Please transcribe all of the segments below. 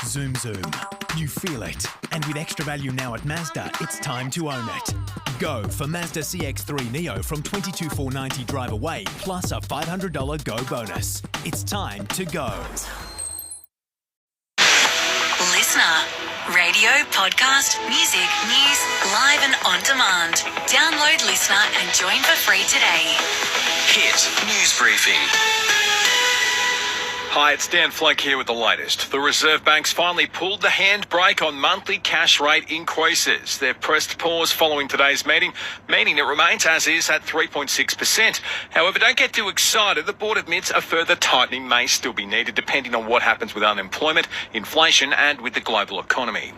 Zoom Zoom. You feel it. And with extra value now at Mazda, it's time to own it. Go for Mazda CX-3 Neo from $22,490 drive away, plus a $500 Go bonus. It's time to go. Listener, radio, podcast, music, news, live and on demand. Download Listener and join for free today. Hit News Briefing. Hi, it's Dan Flake here with the latest. The Reserve Bank's finally pulled the handbrake on monthly cash rate increases. They've pressed pause following today's meeting, meaning it remains as is at 3.6%. However, don't get too excited. The board admits a further tightening may still be needed depending on what happens with unemployment, inflation and with the global economy.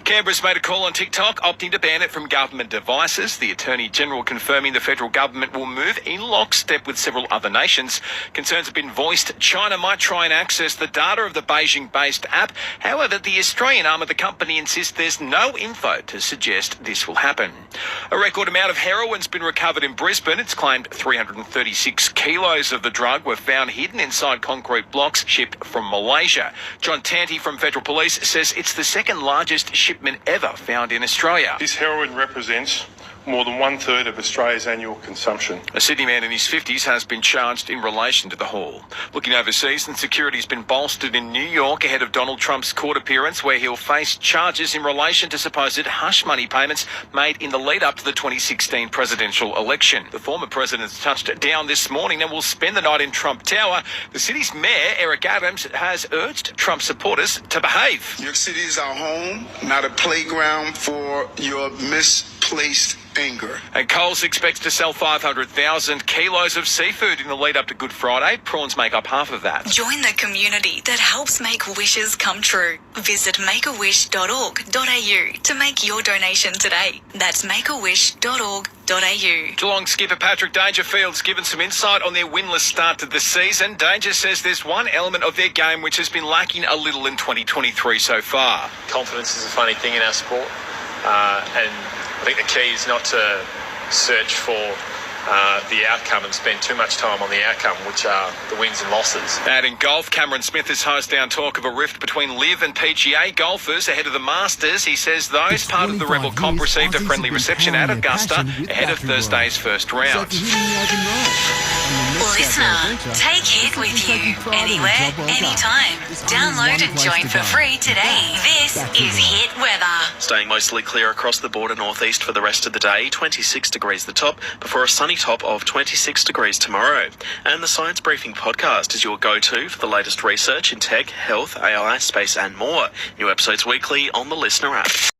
Canberra's made a call on TikTok, opting to ban it from government devices. The Attorney-General confirming the federal government will move in lockstep with several other nations. Concerns have been voiced. China might try and access the data of the Beijing-based app. However, the Australian arm of the company insists there's no info to suggest this will happen. A record amount of heroin's been recovered in Brisbane. It's claimed 336 kilos of the drug were found hidden inside concrete blocks shipped from Malaysia. John Tanti from Federal Police says it's the second largest shipment ever found in Australia. This heroin represents more than 1/3 of Australia's annual consumption. A Sydney man in his 50s has been charged in relation to the haul. Looking overseas, and security's been bolstered in New York ahead of Donald Trump's court appearance, where he'll face charges in relation to supposed hush money payments made in the lead-up to the 2016 presidential election. The former president's touched down this morning and will spend the night in Trump Tower. The city's mayor, Eric Adams, has urged Trump supporters to behave. New York City is our home, not a playground for your misplaced anger. And Coles expects to sell 500,000 kilos of seafood in the lead up to Good Friday. Prawns make up half of that. Join the community that helps make wishes come true. Visit makeawish.org.au to make your donation today. That's makeawish.org.au. Geelong skipper Patrick Dangerfield's given some insight on their winless start to the season. Danger says there's one element of their game which has been lacking a little in 2023 so far. Confidence is a funny thing in our sport, and I think the key is not to search for the outcome and spend too much time on the outcome, which are the wins and losses. And in golf, Cameron Smith has hosed down talk of a rift between LIV and PGA golfers ahead of the Masters. He says those part of the Rebel comp received a friendly reception at Augusta ahead of Thursday's first round. Listener, take Hit with you anywhere, anytime. Download and join for free today. This is Hit weather. Staying mostly clear across the border northeast for the rest of the day, 26 degrees the top, before a sunny top of 26 degrees tomorrow. And the Science Briefing podcast is your go-to for the latest research in tech, health, AI, space and more. New episodes weekly on the Listener app.